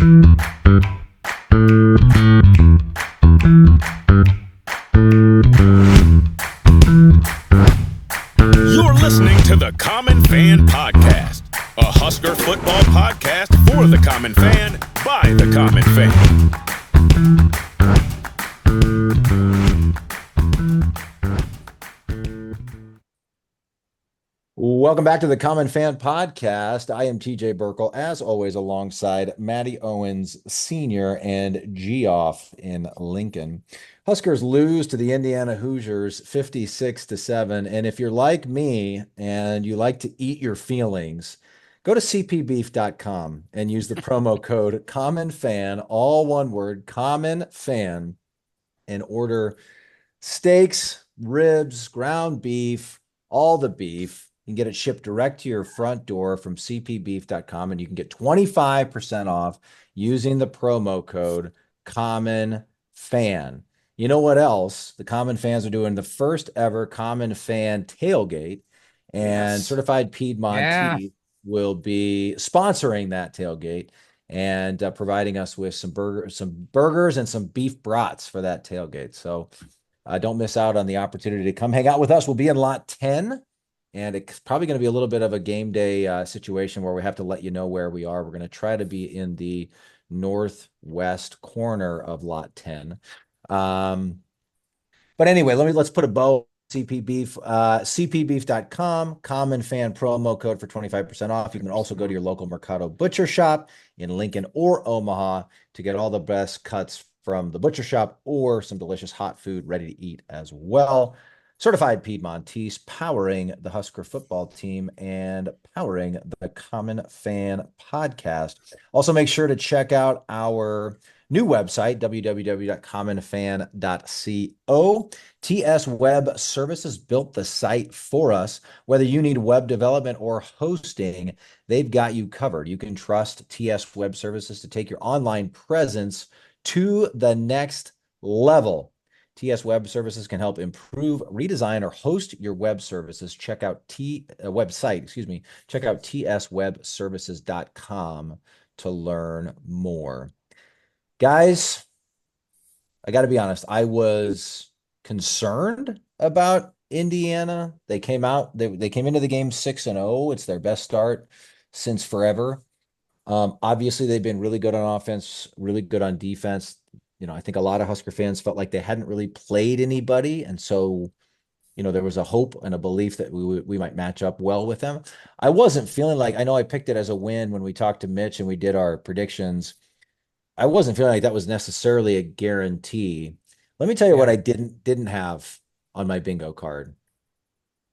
You're listening to the Common Fan Podcast, a Husker football podcast for the common fan, by the common fan. Welcome back to the Common Fan Podcast. I am TJ Burkle, as always, alongside Matty Owens Sr. and Geoff in Lincoln. Huskers lose to the Indiana Hoosiers 56-7. And if you're like me and you like to eat your feelings, go to cpbeef.com and use the promo code CommonFan, all one word, CommonFan, and order steaks, ribs, ground beef, all the beef. You can get it shipped direct to your front door from cpbeef.com, and you can get 25% off using the promo code CommonFan. You know what else? The Common Fans are doing the first ever Common Fan tailgate, and Certified Piedmontese will be sponsoring that tailgate and providing us with some burgers and some beef brats for that tailgate. So don't miss out on the opportunity to come hang out with us. We'll be in lot 10. And it's probably going to be a little bit of a game day situation where we have to let you know where we are. We're going to try to be in the northwest corner of lot 10. But anyway, let's put a bow on CP Beef, cpbeef.com, Common Fan promo code for 25% off. You can also go to your local Mercado Butcher Shop in Lincoln or Omaha to get all the best cuts from the butcher shop or some delicious hot food ready to eat as well. Certified Piedmontese, powering the Husker football team and powering the Common Fan Podcast. Also, make sure to check out our new website, www.commonfan.co. TS Web Services built the site for us. Whether you need web development or hosting, they've got you covered. You can trust TS Web Services to take your online presence to the next level. TS Web Services can help improve, redesign, or host your web services. Check out Check out tswebservices.com to learn more. Guys, I got to be honest. I was concerned about Indiana. They came into the game 6-0. It's their best start since forever. Obviously, they've been really good on offense, really good on defense. I think a lot of Husker fans felt like they hadn't really played anybody. And so, there was a hope and a belief that we might match up well with them. I wasn't feeling like, I know I picked it as a win when we talked to Mitch and we did our predictions. I wasn't feeling like that was necessarily a guarantee. Let me tell you what I didn't have on my bingo card.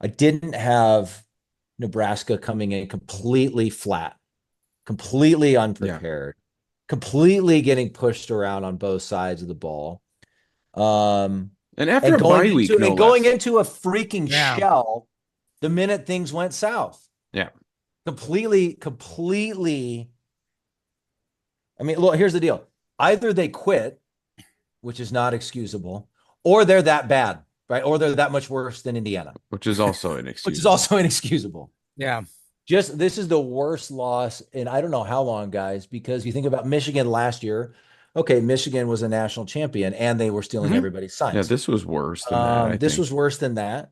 I didn't have Nebraska coming in completely flat, completely unprepared. Completely getting pushed around on both sides of the ball. And after a bye week, going into a freaking shell the minute things went south. Yeah. Completely. I mean, look, here's the deal. Either they quit, which is not excusable, or they're that bad, right? Or they're that much worse than Indiana. Which is also inexcusable. Yeah. This is the worst loss in I don't know how long, guys, because you think about Michigan last year. Okay, Michigan was a national champion and they were stealing everybody's signs. Yeah, this was worse than that. This was worse than that.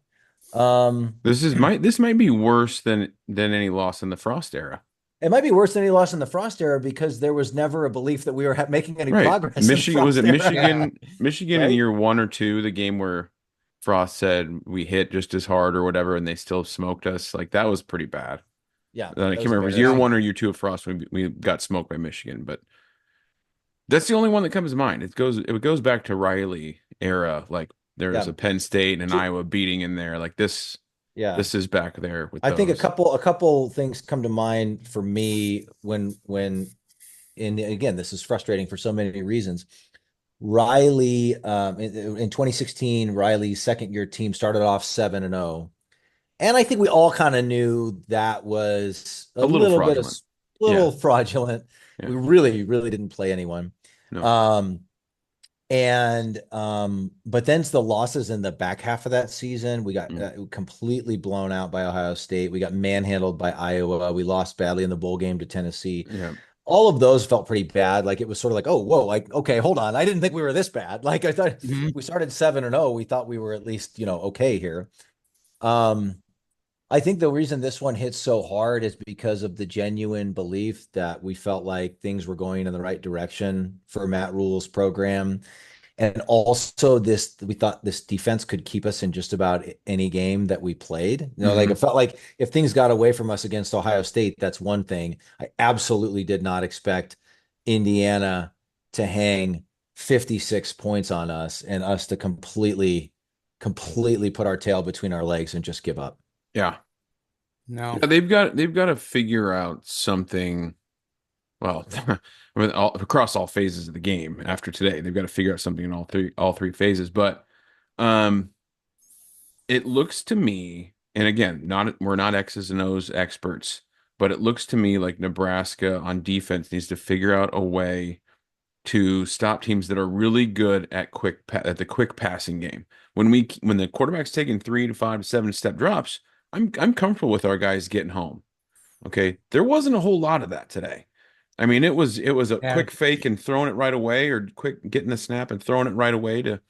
This might be worse than any loss in the Frost era. It might be worse than any loss in the Frost era because there was never a belief that we were making any progress. Michigan in year 1 or 2, the game where Frost said we hit just as hard or whatever, and they still smoked us. Like that was pretty bad. Yeah, I can't remember. It was year 1 or year 2 of Frost when we got smoked by Michigan, but that's the only one that comes to mind. It goes back to Riley era. Like there was a Penn State and an Iowa beating in there. Like this. Yeah, this is back there. I think a couple things come to mind for me when and again, this is frustrating for so many reasons. Riley in 2016, Riley's second year team started off 7-0. And I think we all kind of knew that was a little fraudulent. Yeah. We really, really didn't play anyone. No. But then the losses in the back half of that season, we got completely blown out by Ohio State. We got manhandled by Iowa. We lost badly in the bowl game to Tennessee. Yeah. all of those felt pretty bad. Like it was sort of like, oh, whoa, like, okay, hold on. I didn't think we were this bad. Like I thought we started 7-0. We thought we were at least, okay here. Um, I think the reason this one hits so hard is because of the genuine belief that we felt like things were going in the right direction for Matt Rule's program. And also we thought this defense could keep us in just about any game that we played. Like it felt like if things got away from us against Ohio State, that's one thing. I absolutely did not expect Indiana to hang 56 points on us and us to completely put our tail between our legs and just give up. Yeah. No. Yeah, they've got to figure out something. Well, across all phases of the game after today, they've got to figure out something in all three phases. But it looks to me, and again, we're not X's and O's experts, but it looks to me like Nebraska on defense needs to figure out a way to stop teams that are really good at the quick passing game. When the quarterback's taking 3 to 5 to 7 step drops, I'm comfortable with our guys getting home. Okay, there wasn't a whole lot of that today. I mean, it was a quick fake and throwing it right away, or quick getting the snap and throwing it right away to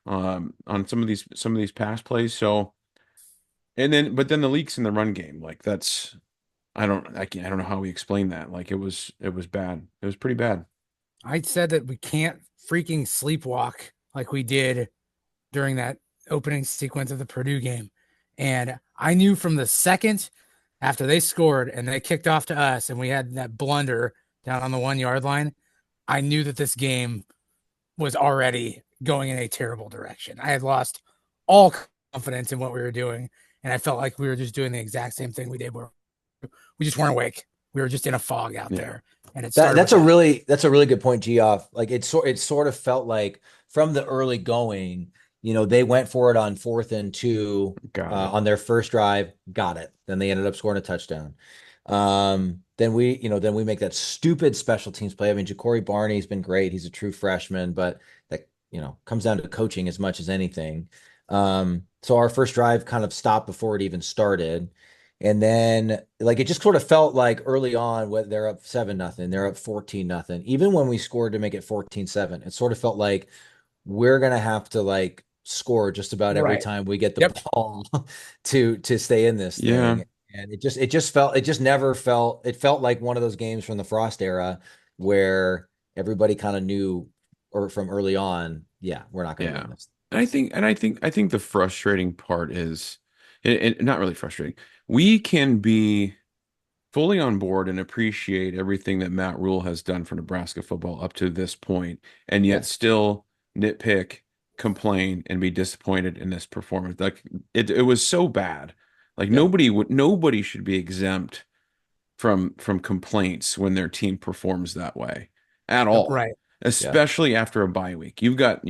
on some of these pass plays. So, but then the leaks in the run game, like that's I don't know how we explain that. Like it was bad. It was pretty bad. I said that we can't freaking sleepwalk like we did during that opening sequence of the Purdue game. And I knew from the second after they scored and they kicked off to us and we had that blunder down on the 1 yard line, I knew that this game was already going in a terrible direction. I had lost all confidence in what we were doing. And I felt like we were just doing the exact same thing we did where we just weren't awake. We were just in a fog out there. And that's a really good point, Geoff. Like it sort of felt like from the early going, they went for it on 4th and 2 on their first drive, got it. Then they ended up scoring a touchdown. Then we make that stupid special teams play. I mean, Ja'Cory Barney's been great. He's a true freshman, but that, comes down to coaching as much as anything. So our first drive kind of stopped before it even started. And then like, it just sort of felt like early on when they're up 7-0, they're up 14-0. Even when we scored to make it 14-7, it sort of felt like we're going to have to like score just about every time we get the ball to stay in this thing. And it felt like one of those games from the Frost era where everybody kind of knew, or from early on, we're not going to win this. And I think the frustrating part is, and not really frustrating. We can be fully on board and appreciate everything that Matt Rule has done for Nebraska football up to this point, and yet still nitpick, complain, and be disappointed in this performance. Like it was so bad. Like nobody should be exempt from complaints when their team performs that way at all. Right. Especially after a bye week. You've got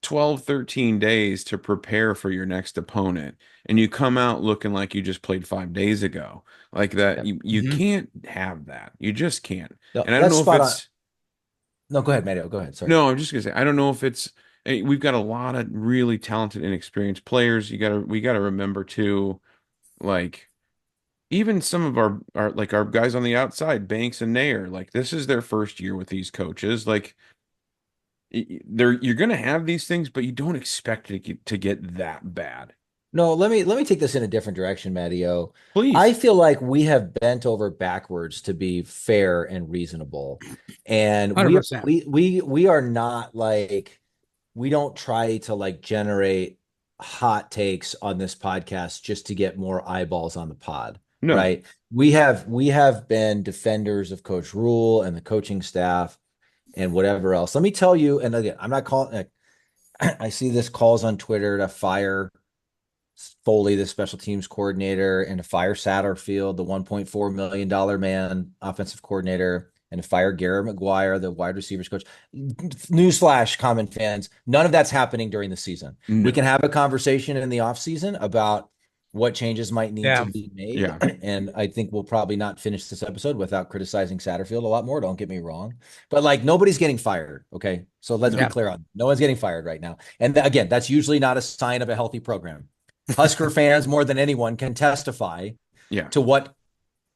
12, 13 days to prepare for your next opponent, and you come out looking like you just played 5 days ago. Like that, you can't have that. You just can't. No, and I don't know if it's No, go ahead, Mario. Go ahead. Sorry. No, I'm just gonna say I don't know if it's we've got a lot of really talented, inexperienced players. We gotta remember too, like even some of our guys on the outside, Banks and Nair, like this is their first year with these coaches. Like you're going to have these things, but you don't expect it to get that bad. No, let me take this in a different direction, Matteo. Please. I feel like we have bent over backwards to be fair and reasonable. And we are not like, we don't try to like generate hot takes on this podcast just to get more eyeballs on the pod. No. Right. We have been defenders of Coach Rule and the coaching staff and whatever else. Let me tell you, and again, I'm not calling, I see this calls on Twitter to fire Foley, the special teams coordinator, and to fire Satterfield, the $1.4 million man, offensive coordinator, and to fire Garrett McGuire, the wide receivers coach. Newsflash, Common fans, none of that's happening during the season. No. We can have a conversation in the offseason about what changes might need to be made. Yeah. And I think we'll probably not finish this episode without criticizing Satterfield a lot more. Don't get me wrong. But like nobody's getting fired. Okay. So let's be clear on no one's getting fired right now. And again, that's usually not a sign of a healthy program. Husker fans more than anyone can testify to what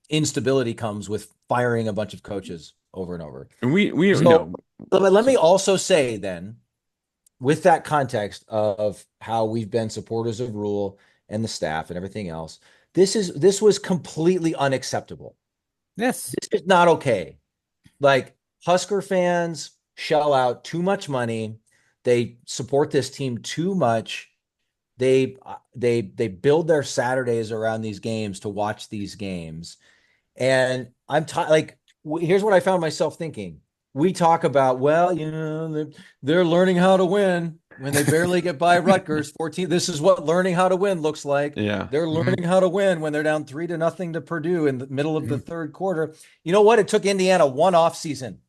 instability comes with firing a bunch of coaches over and over. And we So, know. let me also say then, with that context of how we've been supporters of Rule and the staff and everything else, this was completely unacceptable. Yes. This is not okay. Like, Husker fans shell out too much money. They support this team too much. They build their Saturdays around these games to watch these games. And here's what I found myself thinking. We talk about, well, they're learning how to win when they barely get by Rutgers 14. This is what learning how to win looks like. Yeah. They're learning how to win when they're down 3-0 to Purdue in the middle of the third quarter. You know what? It took Indiana one off season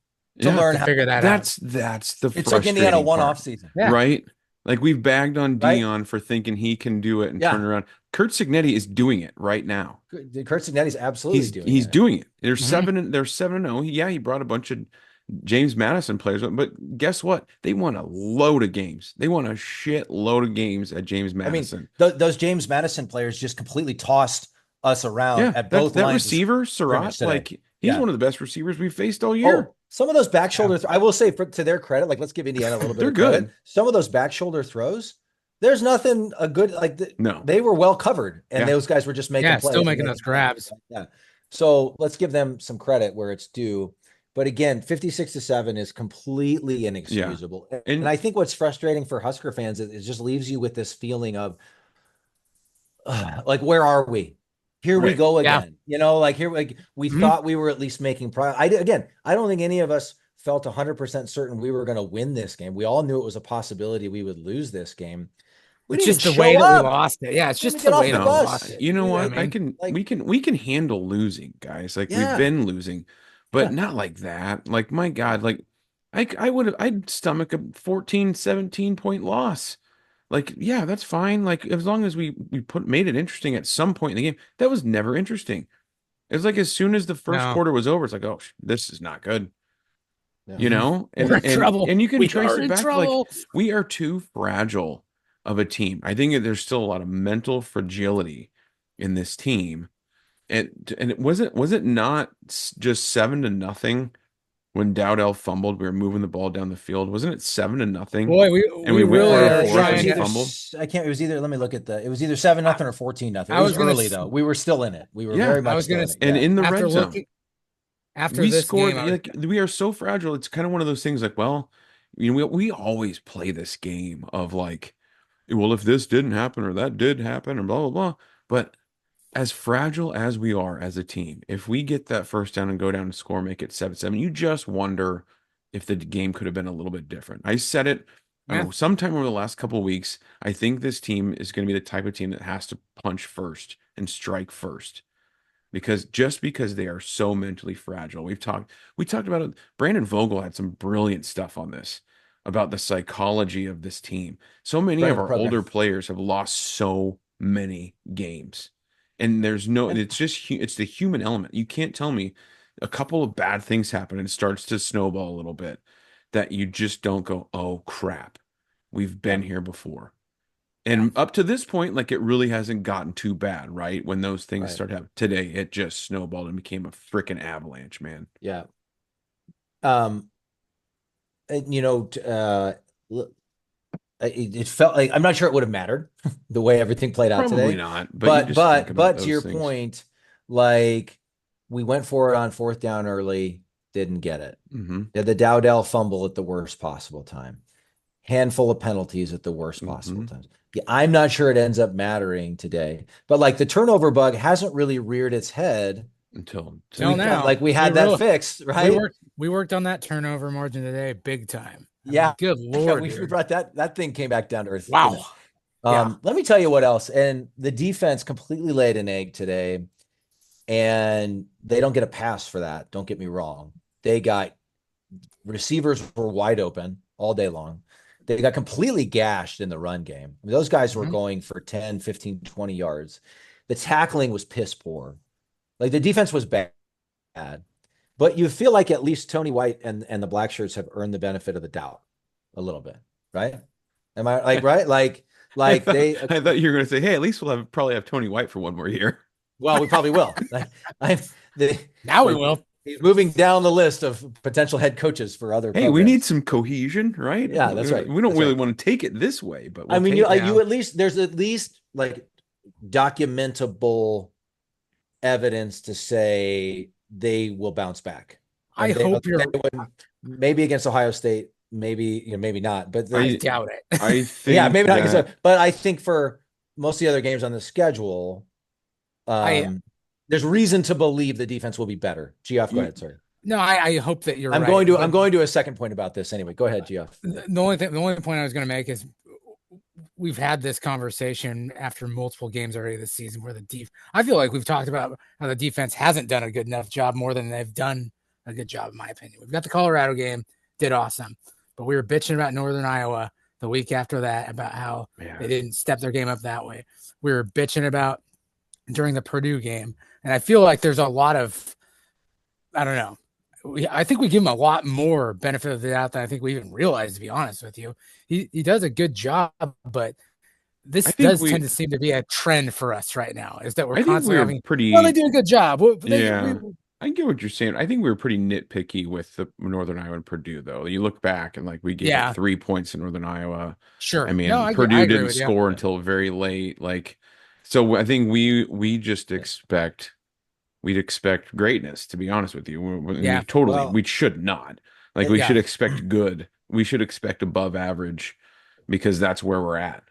to learn to how figure that out. That's the It took Indiana one off season. Yeah. Right? Like, we've bagged on Right? Dion for thinking he can do it and turn around. Kurt Signetti is doing it right now. Kurt Signetti's absolutely doing it. He's doing it. They're 7-0. Yeah, he brought a bunch of James Madison players, but guess what? They won a load of games. They won a shit load of games at James Madison. I mean, those James Madison players just completely tossed us around at both that lines. Receiver, Surratt, like, he's one of the best receivers we've faced all year. Some of those back shoulder, I will say, to their credit, like, let's give Indiana a little bit They're of credit. good. Some of those back shoulder throws, there's nothing No. They were well covered, and those guys were just making plays. Still making those grabs. Yeah. So let's give them some credit where it's due. But again, 56-7 is completely inexcusable. Yeah. And I think what's frustrating for Husker fans is it just leaves you with this feeling of, like, where are we? Here we go again. We thought we were at least making progress. I don't think any of us felt 100% certain we were going to win this game. We all knew it was a possibility we would lose this game. It's just the way that we lost it. Yeah, it's just the way that we lost it. You know what? We can handle losing, guys. Like, we've been losing, but not like that. Like, my God, like, I'd stomach a 14, 17 point loss. Like, yeah, that's fine. Like, as long as we made it interesting at some point in the game. That was never interesting. It was like, as soon as the first quarter was over, it's like, oh, this is not good. Yeah. We're in trouble. And you can trace it back. Like, we are too fragile of a team. I think there's still a lot of mental fragility in this team. And was it not just 7-0 when Dowdell fumbled? We were moving the ball down the field. Wasn't it 7-0? Boy, we went really for a fumble. I can't. It was either. Let me look at it was either 7-0 or 14-0. It was early though. We were still in it. We were very much still in it. And in the red zone. After we scored, we are so fragile. It's kind of one of those things like, well, we always play this game of like, well, if this didn't happen or that did happen and blah, blah, blah. But as fragile as we are as a team, if we get that first down and go down and score, make it 7-7, you just wonder if the game could have been a little bit different. I said it sometime over the last couple of weeks. I think this team is going to be the type of team that has to punch first and strike first. Because they are so mentally fragile. We talked about it. Brandon Vogel had some brilliant stuff on this about the psychology of this team. So many of our older players have lost so many games, and it's the human element. You can't tell me a couple of bad things happen and it starts to snowball a little bit that you just don't go, oh crap, we've been here before. And up to this point, like, it really hasn't gotten too bad, right? When those things start happening. Today, it just snowballed and became a freaking avalanche, man. Yeah. It felt like, I'm not sure it would have mattered the way everything played out today. Probably not. But to your point, like, we went for it on fourth down early, didn't get it. Mm-hmm. The Dowdell fumble at the worst possible time. Handful of penalties at the worst possible times. Yeah, I'm not sure it ends up mattering today, but like, the turnover bug hasn't really reared its head until now. Like, we had that fixed, right? We worked on that turnover margin today, big time. Good Lord. We brought that thing came back down to earth. Wow. Let me tell you what else. And the defense completely laid an egg today, and they don't get a pass for that. Don't get me wrong. Receivers were wide open all day long. They got completely gashed in the run game. I mean, those guys were going for 10, 15, 20 yards. The tackling was piss poor. Like, the defense was bad. But you feel like at least Tony White and the black shirts have earned the benefit of the doubt a little bit, right? Am I like, right? Like I thought you were going to say, hey, at least we'll probably have Tony White for one more year. Well, we probably will. Now we will. He's moving down the list of potential head coaches for other Hey, programs. we need some cohesion, right? Yeah, that's right. We don't really want to take it this way, but I mean, you at least there's at least like documentable evidence to say they will bounce back. I hope you're maybe against Ohio State, maybe maybe not, but I doubt it. I think yeah, maybe not against, but I think for most of the other games on the schedule, there's reason to believe the defense will be better. Geoff, go ahead, sorry. No, I hope that you're I'm right. I'm going to a second point about this anyway. Go ahead, Geoff. The only point I was going to make is we've had this conversation after multiple games already this season where I feel like we've talked about how the defense hasn't done a good enough job more than they've done a good job, in my opinion. We've got the Colorado game, did awesome, but we were bitching about Northern Iowa the week after that about how they didn't step their game up that way. We were bitching about during the Purdue game. And I feel like there's a lot of, I don't know. I think we give him a lot more benefit of the doubt than I think we even realize, to be honest with you. He does a good job, but this does tend to seem to be a trend for us right now, is that we're constantly having they do a good job. I get what you're saying. I think we were pretty nitpicky with the Northern Iowa and Purdue, though. You look back and like we gave 3 points in Northern Iowa. Sure. I mean, Purdue didn't score until very late. Like, so I think we just expect greatness, to be honest with you. We should not. Like, we should expect good. We should expect above average because that's where we're at.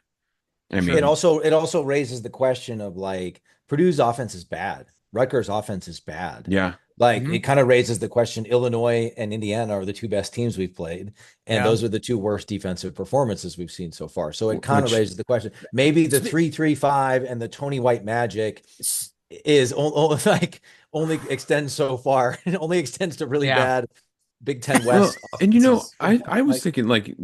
I mean, it also raises the question of like Purdue's offense is bad. Rutgers' offense is bad. Yeah. Like it kind of raises the question. Illinois and Indiana are the two best teams we've played, and those are the two worst defensive performances we've seen so far. So it kind of raises the question. Maybe the 3-3-5 and the Tony White magic is only extends so far. It only extends to really bad Big Ten West. Well, and I was thinking like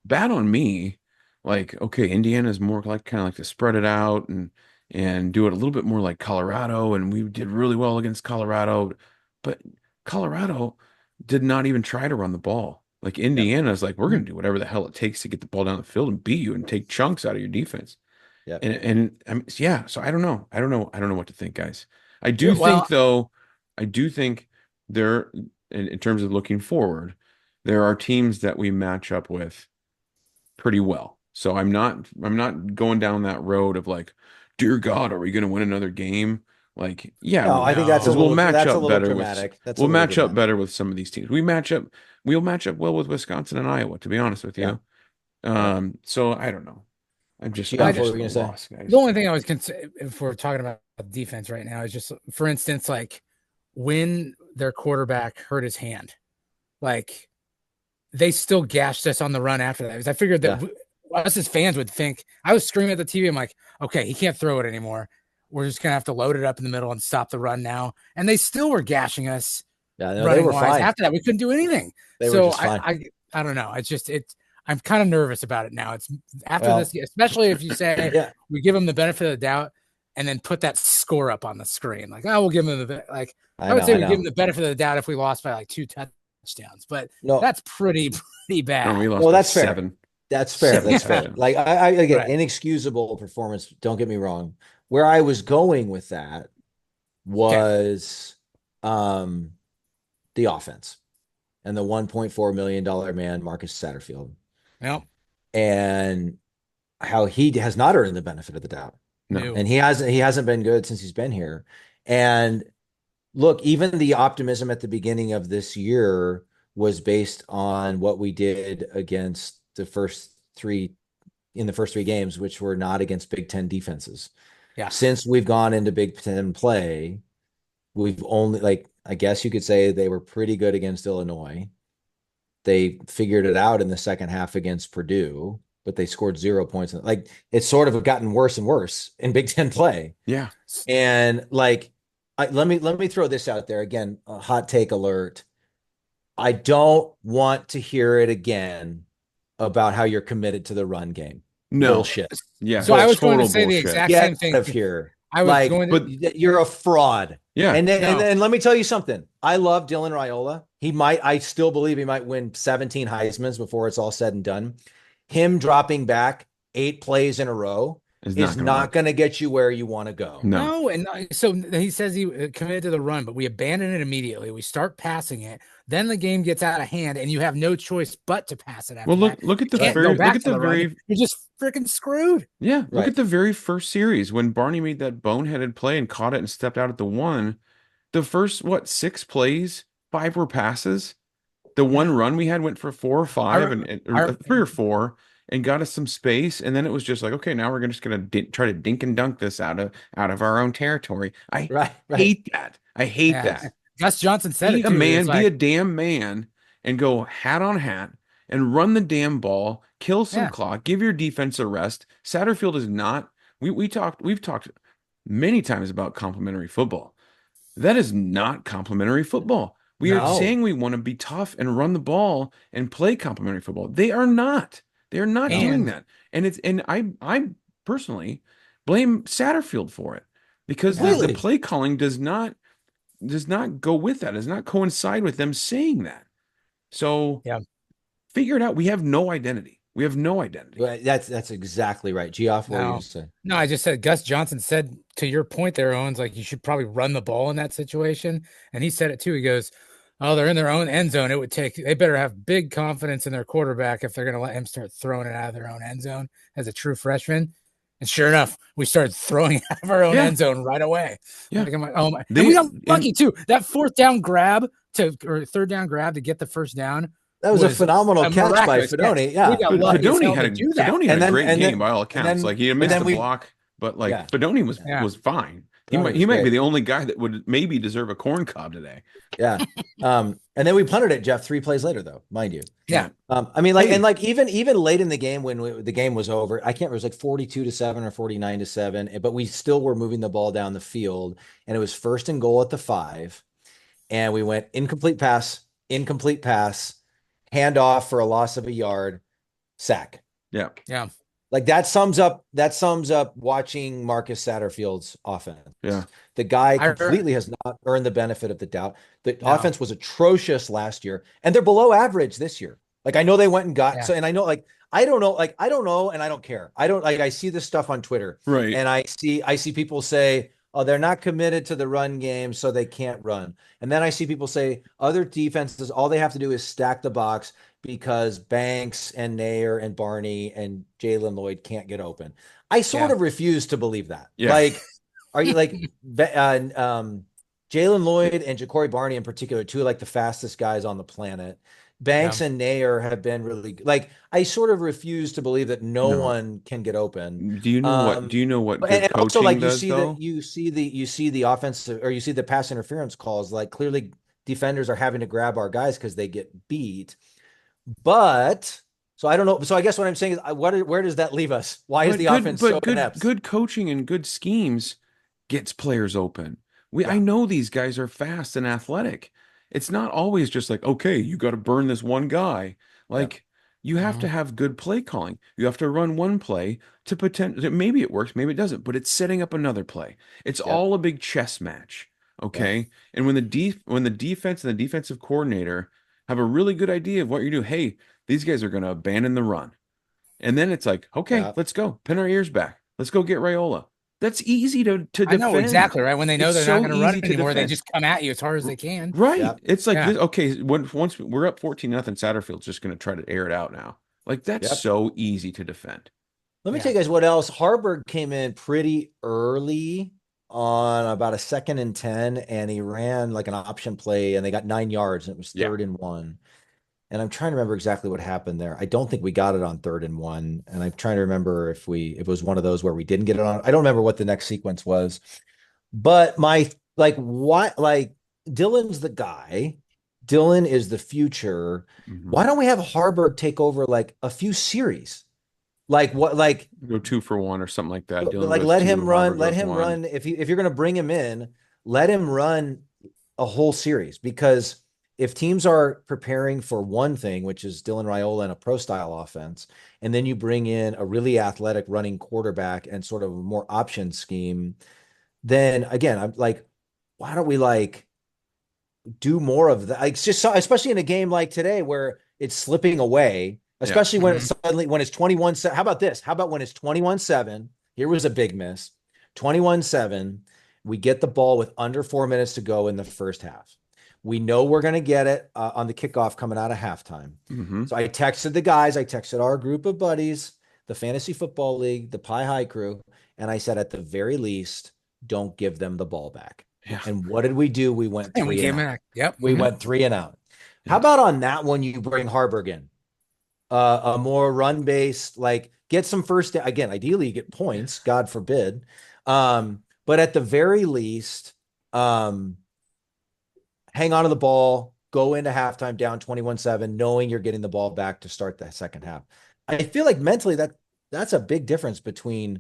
bad on me. Like, okay, Indiana's more like kind of like to spread it out and do it a little bit more like Colorado, and we did really well against Colorado, but Colorado did not even try to run the ball. Like Indiana's like, we're going to do whatever the hell it takes to get the ball down the field and beat you and take chunks out of your defense. Yeah. And so I don't know. I don't know what to think, guys. I do think there, in terms of looking forward, there are teams that we match up with pretty well. So I'm not going down that road of like, dear God, are we going to win another game? Like, I think we'll match up better. We'll match up better with some of these teams. We'll match up well with Wisconsin and Iowa, to be honest with you. So I don't know. I'm just lost, guys. The only thing I was if we're talking about defense right now is just, for instance, like when their quarterback hurt his hand, like they still gashed us on the run after that. Because I figured that us as fans would think, I was screaming at the TV. I'm like, okay, he can't throw it anymore. We're just going to have to load it up in the middle and stop the run now. And they still were gashing us. Yeah, no, they were fine. After that, we couldn't do anything. They were just fine. I don't know. I'm kind of nervous about it now. It's after this, especially if you say we give them the benefit of the doubt and then put that score up on the screen. Like, we'll give them I would say we give them the benefit of the doubt if we lost by like 2 touchdowns, but that's pretty bad. No, we lost that's 7. Fair. That's fair. That's fair. Like I again, inexcusable performance. Don't get me wrong. Where I was going with that was the offense and the $1.4 million man, Marcus Satterfield. Yep. And how he has not earned the benefit of the doubt. No. And he hasn't been good since he's been here. And look, even the optimism at the beginning of this year was based on what we did against the first 3 games, which were not against Big Ten defenses. Yeah. Since we've gone into Big Ten play, we've only, I guess you could say they were pretty good against Illinois. They figured it out in the second half against Purdue, but they scored 0 points. It's sort of gotten worse and worse in Big Ten play. Yeah. And let me throw this out there again, a hot take alert. I don't want to hear it again about how you're committed to the run game. No bullshit. Yeah. So I was going to say the exact same thing. Get out of here. But you're a fraud. Yeah. And let me tell you something. I love Dylan Raiola. I still believe he might win 17 Heismans before it's all said and done. Him dropping back 8 plays in a row is not going to get you where you want to go. No, and so he says he committed to the run, but we abandon it immediately. We start passing it. Then the game gets out of hand, and you have no choice but to pass it. After look at the very you're just freaking screwed. Yeah, look at the very first series when Barney made that boneheaded play and caught it and stepped out at the 1. The first 6 plays, 5 were passes. The one run we had went for 4 or 5 or 3 or 4 and got us some space, and then it was just like, okay, now we're just gonna try to dink and dunk this out of our own territory. I hate that. I hate that. Gus Johnson said be a man, be a damn man, and go hat on hat and run the damn ball, kill some clock, give your defense a rest. Satterfield is not. We've talked many times about complimentary football. That is not complimentary football. We are saying we want to be tough and run the ball and play complimentary football. They are not. They are not doing that. And I personally blame Satterfield for it because the play calling does not go with that. Does not coincide with them saying that. So figure it out. We have no identity. We have no identity. That's exactly right. Geoff, what are you saying? No, I just said Gus Johnson said to your point there, Owens, like you should probably run the ball in that situation. And he said it too. He goes, oh, they're in their own end zone. They better have big confidence in their quarterback if they're going to let him start throwing it out of their own end zone as a true freshman. And sure enough, we started throwing out of our own end zone right away. Yeah. Like, oh my. And we got lucky too. That third down grab to get the first down. That was a phenomenal catch by Fedoni. Yeah. Fedoni had a great game by all accounts. Like he missed the block, but Fedoni was fine. He might be the only guy that would maybe deserve a corn cob today. Yeah. And then we punted it, Jeff, 3 plays later, though, mind you. Yeah. I mean, even late in the game when the game was over, I can't remember, it was like 42-7 or 49-7, but we still were moving the ball down the field, and it was 1st and goal at the 5, and we went incomplete pass, handoff for a loss of a yard, sack. Yeah. Yeah. Like that sums up watching Marcus Satterfield's offense. Yeah. The guy completely has not earned the benefit of the doubt. The offense was atrocious last year, and they're below average this year. Like I know they went and got and I know I don't know and I don't care. I see this stuff on Twitter. Right. And I see people say, oh, they're not committed to the run game, so they can't run. And then I see people say other defenses, all they have to do is stack the box because Banks and Nair and Barney and Jalen Lloyd can't get open. I sort of refuse to believe that. Yeah. Like, are you like Jalen Lloyd and Ja'Cory Barney in particular, two like the fastest guys on the planet. Banks and Nair have been really like. I sort of refuse to believe that no one can get open. Do you know what? Good coaching also, like does, you see the offensive or you see the pass interference calls. Like clearly, defenders are having to grab our guys because they get beat. But so I don't know. So I guess what I'm saying is, where does that leave us? Why is the offense so inept? Good coaching and good schemes gets players open. I know these guys are fast and athletic. It's not always just like, okay, you got to burn this one guy. Like you have to have good play calling. You have to run one play to potentially, maybe it works, maybe it doesn't, but it's setting up another play. It's all a big chess match. Okay. And when the defense and the defensive coordinator have a really good idea of what you're doing, hey, these guys are going to abandon the run. And then it's like, okay, let's go. Pin our ears back. Let's go get Raiola. That's easy to defend. I know exactly right. When they know they're not going to run anymore, they just come at you as hard as they can. Right. Yep. It's like, okay, once we're up 14-0, Satterfield's just going to try to air it out now. Like that's so easy to defend. Let me tell you guys what else. Harburg came in pretty early on about a 2nd and 10, and he ran like an option play, and they got 9 yards, and it was 3rd and 1. And I'm trying to remember exactly what happened there. I don't think we got it on 3rd and 1. And I'm trying to remember if it was one of those where we didn't get it on. I don't remember what the next sequence was. But Dylan's the guy. Dylan is the future. Mm-hmm. Why don't we have Harburg take over like a few series? Like what? Like go 2 for 1 or something like that. Dylan let him run. Let him run. If you're going to bring him in, let him run a whole series, because if teams are preparing for one thing, which is Dylan Raiola and a pro style offense, and then you bring in a really athletic running quarterback and sort of a more option scheme, then again, I'm like, why don't we like do more of that? Like, just especially in a game like today where it's slipping away, especially when it's 21-7. How about this? How about when it's 21-7 Here was a big miss. 21-7. We get the ball with under 4 minutes to go in the first half. We know we're going to get it on the kickoff coming out of halftime. Mm-hmm. So I texted the guys. I texted our group of buddies, the Fantasy Football League, the Pie High crew, and I said, at the very least, don't give them the ball back. Yeah. And what did we do? We went 3 and out. Yep. We went 3 and out. How about on that one, you bring Harburg in? A more run-based, like get some first, again, ideally you get points, God forbid. But at the very least, hang on to the ball, go into halftime down 21-7, knowing you're getting the ball back to start the second half. I feel like mentally that's a big difference between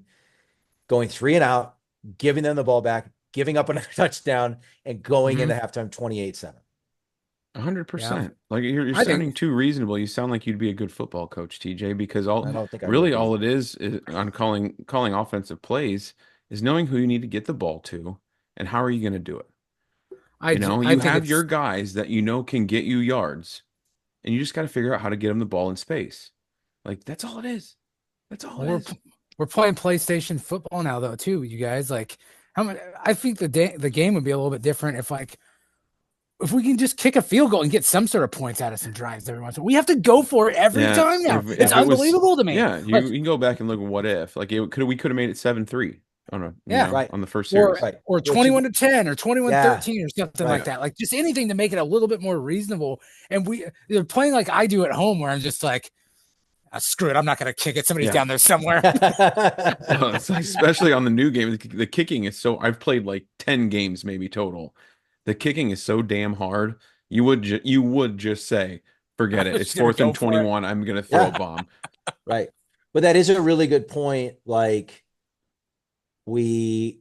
going 3 and out, giving them the ball back, giving up another touchdown, and going into halftime 28-7. 100%. Like you're sounding too reasonable. You sound like you'd be a good football coach, TJ, because all it is on calling offensive plays is knowing who you need to get the ball to and how are you going to do it. You have your guys that can get you yards, and you just got to figure out how to get them the ball in space. Like that's all it is. That's all it is. We're playing PlayStation football now, though, too. You guys, like, I think the game would be a little bit different if we can just kick a field goal and get some sort of points out of some drives every once in a while. We have to go for it every time now. It's unbelievable to me. Yeah, you can go back and look at what if. Like we could have made it 7-3 on the first series. Or 21-10 or 21-13 or something like that. Like just anything to make it a little bit more reasonable. And they're playing like I do at home where I'm just like, screw it, I'm not going to kick it. Somebody's down there somewhere. Especially on the new game, the kicking is so. I've played like 10 games maybe total. The kicking is so damn hard. You would just say, forget it. It's 4th and 21. I'm going to throw a bomb. Right. But that is a really good point. Like we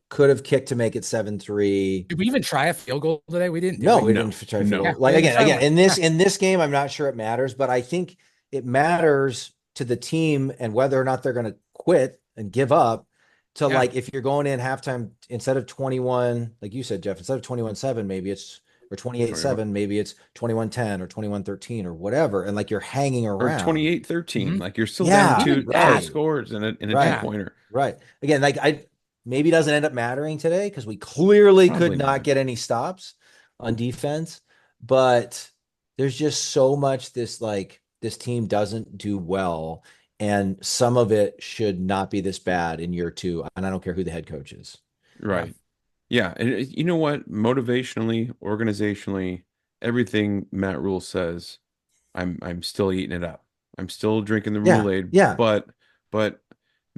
could have kicked to make it 7-3. Did we even try a field goal today? We didn't. We didn't try a field goal. Like again, in this game, I'm not sure it matters, but I think it matters to the team and whether or not they're going to quit and give up. So like if you're going in halftime instead of 21, like you said, Jeff, instead of 21-7, maybe it's or 28-7, maybe it's 21-10 or 21-13 or whatever, and like you're hanging around. Or 28-13, like you're still down two scores and a 2-pointer. Right. Again, like maybe doesn't end up mattering today because we clearly could not get any stops on defense, but there's just so much this team doesn't do well. And some of it should not be this bad in year 2. And I don't care who the head coach is. Right. Yeah. And you know what? Motivationally, organizationally, everything Matt Rule says, I'm still eating it up. I'm still drinking the Rule-Aid. Yeah. But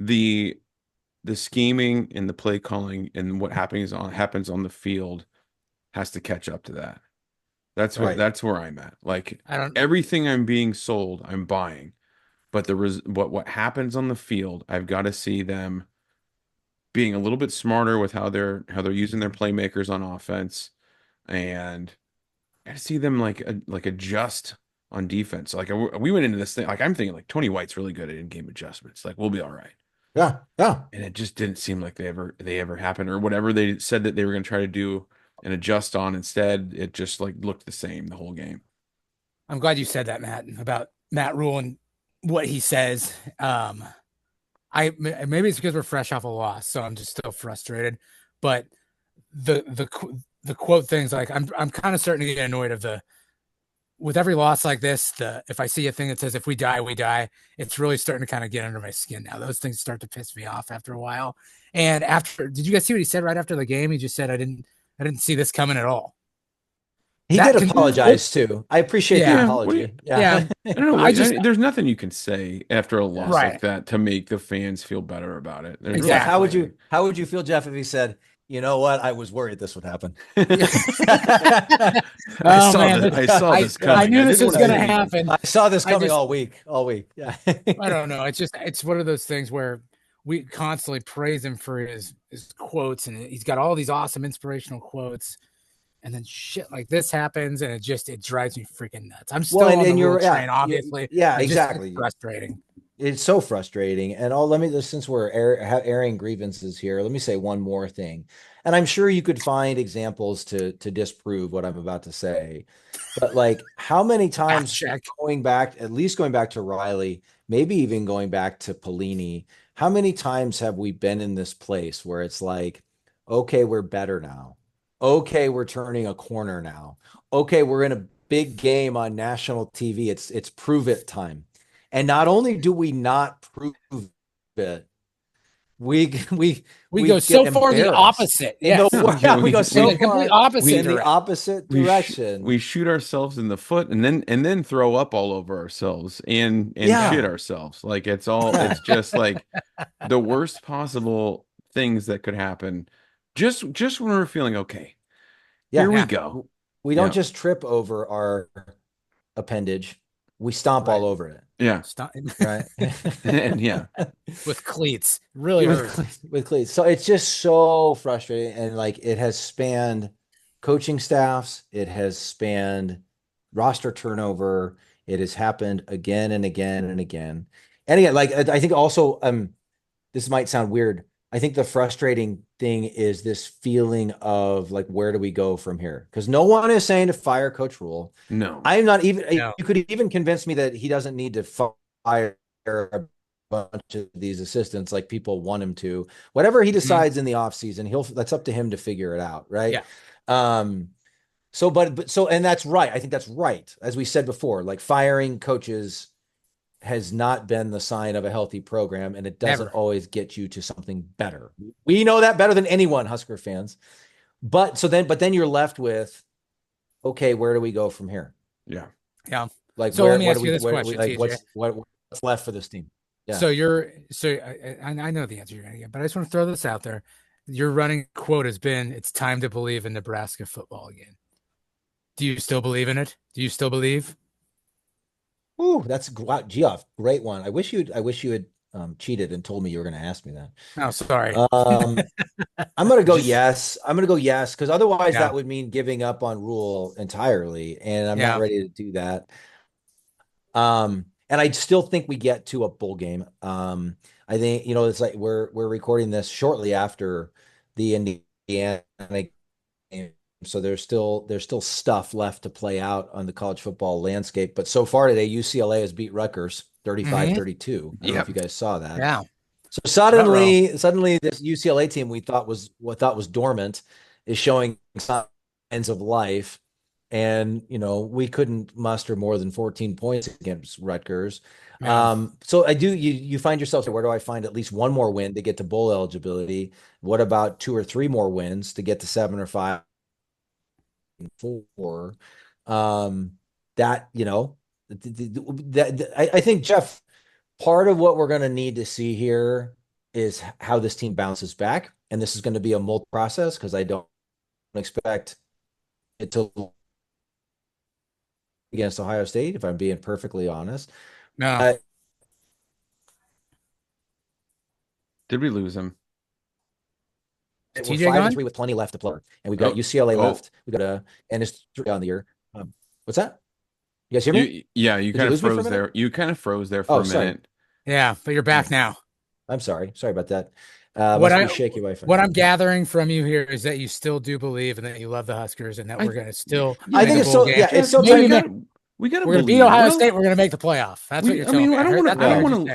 the scheming and the play calling and what happens on the field has to catch up to that. That's where I'm at. Like everything I'm being sold, I'm buying. But what happens on the field, I've got to see them being a little bit smarter with how they're using their playmakers on offense, and I got to see them like adjust on defense. Like we went into this thing, like I'm thinking like Tony White's really good at in-game adjustments. Like we'll be all right. Yeah. And it just didn't seem like they ever happened, or whatever they said that they were going to try to do and adjust on. Instead, it just like looked the same the whole game. I'm glad you said that, Matt, about Matt Rule and what he says. Maybe it's because we're fresh off a loss, so I'm just still frustrated. But the quote things, like I'm kind of starting to get annoyed with every loss like this. If I see a thing that says if we die, we die, it's really starting to kind of get under my skin now. Those things start to piss me off after a while. And did you guys see what he said right after the game? He just said, I didn't see this coming at all. He did apologize too. I appreciate the apology. Yeah. I don't know. There's nothing you can say after a loss like that to make the fans feel better about it. Exactly. How would you feel, Jeff, if he said, you know what? I was worried this would happen. I saw this coming. I knew this was going to happen. I saw this coming all week. Yeah. I don't know. It's one of those things where we constantly praise him for his quotes, and he's got all these awesome inspirational quotes. And then shit like this happens, and it drives me freaking nuts. I'm still on the Rule train, obviously. Yeah, exactly. Frustrating. It's so frustrating. And since we're airing grievances here, let me say one more thing. And I'm sure you could find examples to disprove what I'm about to say. But like, how many Fact times check. at least going back to Riley, maybe even going back to Pelini, how many times have we been in this place where it's like, okay, we're better now. Okay, we're turning a corner now. Okay, we're in a big game on national TV. It's prove it time. And not only do we not prove it, we we We we go get so far the embarrassed. opposite. In Yes. the Yeah, we go In so the complete far opposite in the direction. opposite direction. We shoot ourselves in the foot and then throw up all over ourselves and Yeah. shit ourselves. Like it's just like the worst possible things that could happen. Just when we're feeling okay. Yeah. Here we go. We don't Yeah. just trip over our appendage. We stomp all over it. Yeah. Stop. Right. And yeah. With cleats. Really hurts. With cleats. So it's just so frustrating. And like it has spanned coaching staffs, it has spanned roster turnover. It has happened again and again and again. And again, like I think also this might sound weird. I think the frustrating thing is this feeling of like, where do we go from here? Because no one is saying to fire Coach Rule. No. I'm not even, No. you could even convince me that he doesn't need to fire a bunch of these assistants like people want him to. Whatever he decides in the offseason, that's up to him to figure it out. Right. Yeah. And that's right. I think that's right. As we said before, like firing coaches has not been the sign of a healthy program, and it doesn't always get you to something better. We know that better than anyone, Husker fans. But then you're left with, okay, where do we go from here? Yeah. Yeah. Like, so let me ask you this question, like TJ. what's left for this team? Yeah. So I know the answer you're going to get, but I just want to throw this out there. Your running quote has been, "It's time to believe in Nebraska football again." Do you still believe in it? Do you still believe? Ooh, that's Geoff, great one. I wish you had cheated and told me you were going to ask me that. Oh, sorry. I'm going to go yes. I'm going to go yes, because otherwise that would mean giving up on Rule entirely, and I'm not ready to do that. And I still think we get to a bowl game. I think, it's like we're recording this shortly after the Indiana game, so there's still stuff left to play out on the college football landscape. But so far today, UCLA has beat Rutgers 35-32. I don't know if you guys saw that. Yeah. So suddenly this UCLA team we thought was dormant is showing signs of life. And, we couldn't muster more than 14 points against Rutgers. Yeah. So you find yourself, where do I find at least one more win to get to bowl eligibility? What about 2 or 3 more wins to get to 7 or 5? 4? That, I think, Jeff, part of what we're going to need to see here is how this team bounces back. And this is going to be a multi process, because I don't expect it to against Ohio State, if I'm being perfectly honest. No. Did we lose him? We're 5-3 with plenty left to play, and we've got UCLA left. We got and it's 3 on the year. What's that? You guys hear me? You kind of froze there. You kind of froze there for a minute. Yeah, but you're back now. I'm sorry about that. Shaky Wi-Fi. What I'm gathering from you here is that you still do believe and that you love the Huskers, and that we're going to still. I think it's still. Yeah, it's still. We got to. We're going to beat Ohio State. We're going to make the playoff. That's what you're telling me. I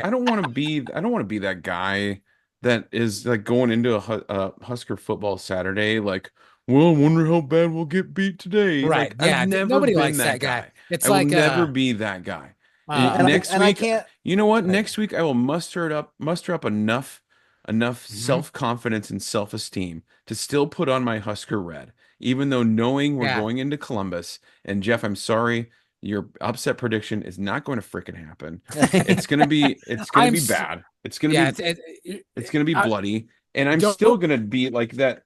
don't want to be that guy that is like going into a Husker football Saturday like, well, I wonder how bad we'll get beat today. Right? Like, yeah. Nobody likes that guy. I will never be that guy. Next week, I can't. You know what? Next week I will muster up enough self-confidence and self-esteem to still put on my Husker red, even though knowing we're going into Columbus. And Jeff, I'm sorry, your upset prediction is not going to freaking happen. It's gonna be bad. It's gonna be bloody, and I'm still gonna be like that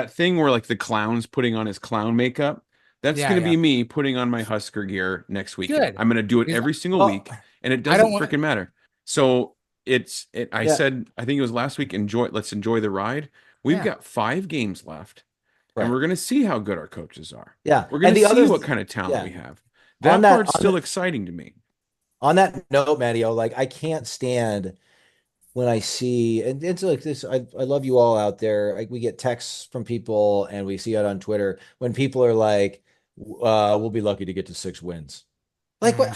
thing where like the clown's putting on his clown makeup. That's gonna be me putting on my Husker gear next week. I'm gonna do it every single week, and it doesn't freaking matter. So I said, I think it was last week, let's enjoy the ride. We've got 5 games left, and we're gonna see how good our coaches are. Yeah, we're gonna see what kind of talent we have. That part's still exciting to me. On that note, Matteo, like I can't stand when I see, and it's like this, I love you all out there. Like we get texts from people and we see it on Twitter when people are like, we'll be lucky to get to 6 wins. Like why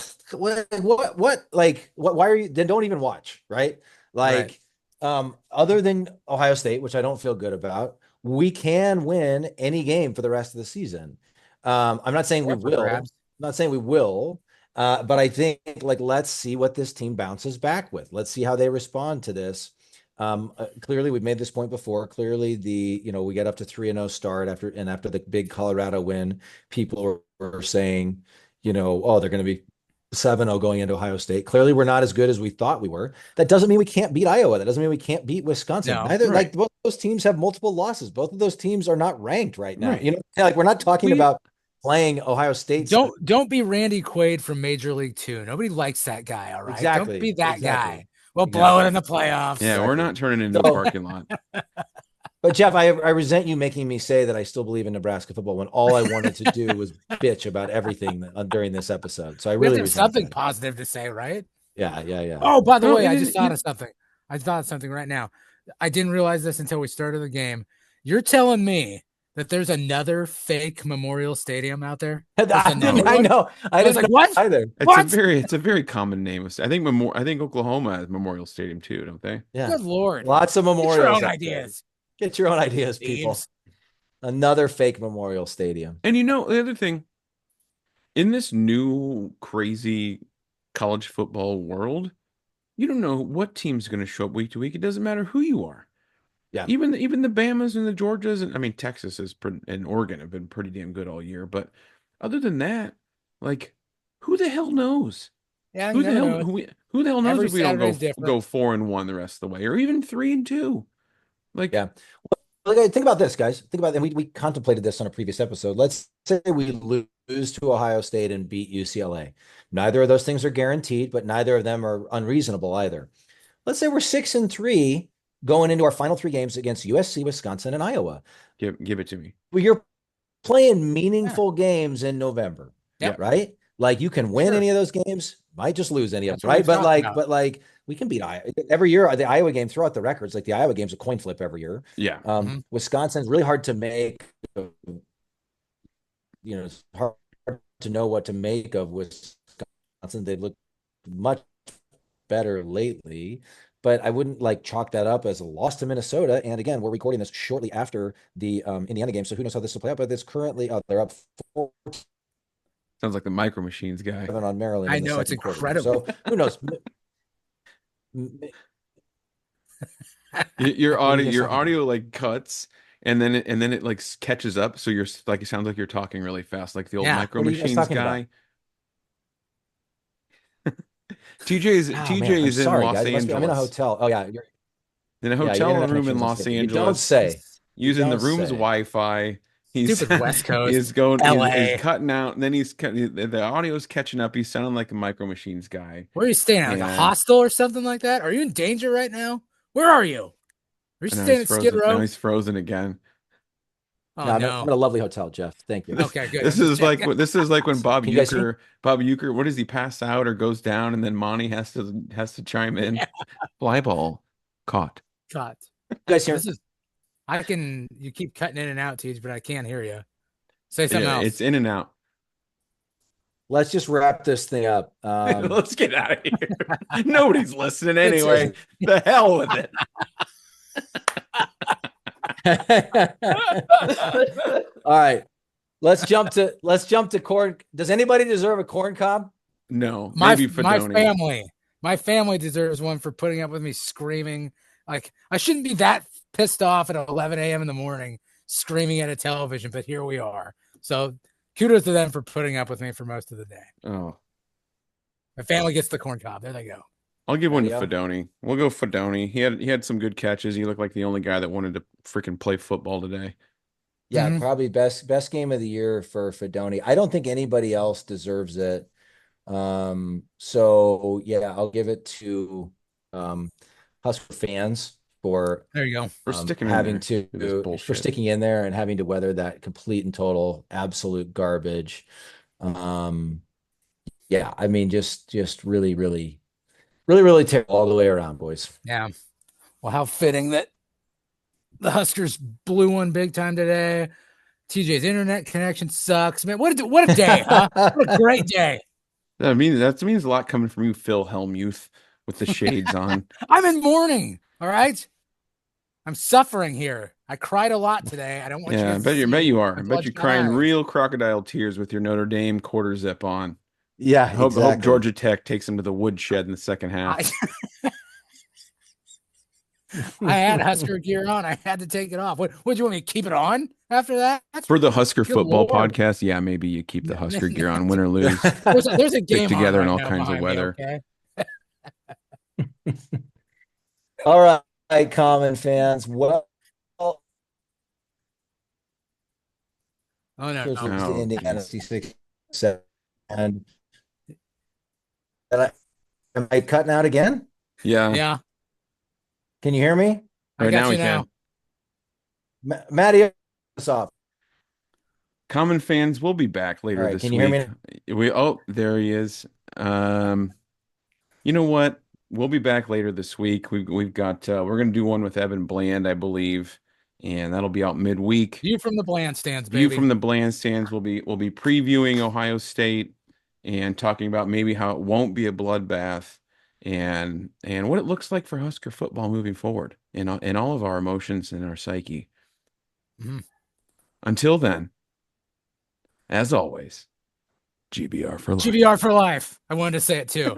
are you, then don't even watch, right? Right. Like, other than Ohio State, which I don't feel good about, we can win any game for the rest of the season. I'm not saying we Up for will, grabs. I'm not saying we will, but I think like let's see what this team bounces back with. Let's see how they respond to this. Clearly, we've made this point before. Clearly, we get up to 3-0 start after the big Colorado win, people were saying, oh, they're going to be 7-0 going into Ohio State. Clearly, we're not as good as we thought we were. That doesn't mean we can't beat Iowa. That doesn't mean we can't beat Wisconsin. No, Neither, right. like both those teams have multiple losses. Both of those teams are not ranked right now. Right. Like we're not talking about playing Ohio State. Don't be Randy Quaid from Major League 2. Nobody likes that guy, all right? Exactly. Don't be that Exactly. guy. We'll blow it in the playoffs. Yeah, Exactly. we're not turning into a parking lot. But Jeff, I resent you making me say that I still believe in Nebraska football when all I wanted to do was bitch about everything during this episode. So I We have really to have resent something that. positive to say, right? Yeah. Oh, by the No, way, it I is- just thought of something. I thought of something right now. I didn't realize this until we started the game. You're telling me that there's another fake Memorial Stadium out there? I know. I was didn't like, know what? either. It's a very common name. I think Oklahoma has Memorial Stadium too, don't they? Yeah. Good Lord. Lots of memorials. Get your own out there. ideas. Get your own ideas, people. Thieves. Another fake Memorial Stadium. And the other thing, in this new crazy college football world, you don't know what team's going to show up week to week. It doesn't matter who you are. Yeah. Even the Bamas and the Georgias, and I mean Texas and Oregon have been pretty damn good all year. But other than that, like, who the hell knows? Yeah, Who the hell know. who the hell knows Every if we don't Saturday's different. go 4-1 the rest of the way, or even 3-2? Like, Yeah. Well, think about this, guys. Think about that. We contemplated this on a previous episode. Let's say we lose to Ohio State and beat UCLA. Neither of those things are guaranteed, but neither of them are unreasonable either. Let's say we're 6-3 going into our final 3 games against USC, Wisconsin, and Iowa. give it to me. Well, you're playing meaningful games in November. Yep. Right? Like you can win any of those games, might just lose any of them, right? But like we can beat Iowa every year. The Iowa game, throw out the records, like the Iowa game's a coin flip every year. Yeah. Wisconsin's really hard to make. It's hard to know what to make of Wisconsin. They've looked much better lately, but I wouldn't like chalk that up as a loss to Minnesota. And again, we're recording this shortly after the Indiana game, so who knows how this will play out. But it's currently they're up 4. Sounds like the Micro Machines guy. On Maryland. I know, it's incredible. So who knows? Your audio like cuts and then it like catches up. So you're like, it sounds like you're talking really fast, like the old Micro Machines guy. TJ is in Los Angeles. I'm in a hotel. Oh yeah, you're in a hotel room in Los Angeles. You don't say. Using the room's Wi-Fi. Stupid West Coast. He's going. LA. He's cutting out, and then the audio's catching up. He's sounding like a Micro Machines guy. Where are you staying at? Like a hostel or something like that? Are you in danger right now? Where are you? Are you staying at Skid Row? Now he's frozen again. Oh, no. I'm in a lovely hotel, Jeff. Thank you. Okay, good. This is like when Bob Uecker, what does he pass out or goes down, and then Monty has to chime in. Yeah. Fly ball caught. You guys hear? You keep cutting in and out, Teach, but I can't hear you. Say something else. It's in and out. Let's just wrap this thing up. Let's get out of here. Nobody's listening anyway. The hell with it. All right. Let's jump to corn. Does anybody deserve a corn cob? No. My family deserves one for putting up with me screaming. Like, I shouldn't be that pissed off at 11 a.m. in the morning screaming at a television, but here we are. So kudos to them for putting up with me for most of the day. Oh, my family gets the corn cob. There they go. I'll give one to Fedoni. We'll go Fedoni. He had some good catches. He looked like the only guy that wanted to freaking play football today. Yeah, probably best game of the year for Fedoni. I don't think anybody else deserves it. So yeah, I'll give it to Husker fans for sticking in there and having to weather that complete and total absolute garbage. yeah, I mean, just really, really, really, really terrible all the way around, boys. Yeah. Well, how fitting that the Huskers blew one big time today. TJ's internet connection sucks. Man, what a day, huh? What a great day. That means a lot coming from you, Phil Hellmuth, with the shades on. I'm in mourning. All right. I'm suffering here. I cried a lot today. I don't want you Yeah, I guys bet to you, see bet you are. I bet you're bloodshot crying eyes. real crocodile tears with your Notre Dame quarter zip on. Yeah, I hope exactly. Georgia Tech takes them to the woodshed in the second half. I had Husker gear on. I had to take it off. What do you want me to keep it on after that? For the Husker Good football Lord. podcast, yeah, maybe you keep the Husker gear on, win or lose. There's a game together on in right all now kinds of behind me, weather. okay? All right, Common fans. Well, Oh no, lose Oh, to Indiana geez. 66-7. And am I cutting out again? Yeah. Can you hear me? I Right got now you we now. Maddie, us off. Common fans, we'll be back later All right, this can you week. hear me? There he is. You know what? We'll be back later this week. We've got we're gonna do one with Evan Bland, I believe, and that'll be out midweek. View from the Bland stands, baby. View from the Bland stands. We'll be previewing Ohio State and talking about maybe how it won't be a bloodbath and what it looks like for Husker football moving forward in all of our emotions and our psyche. Mm-hmm. Until then, as always, GBR for life. GBR for life. I wanted to say it too.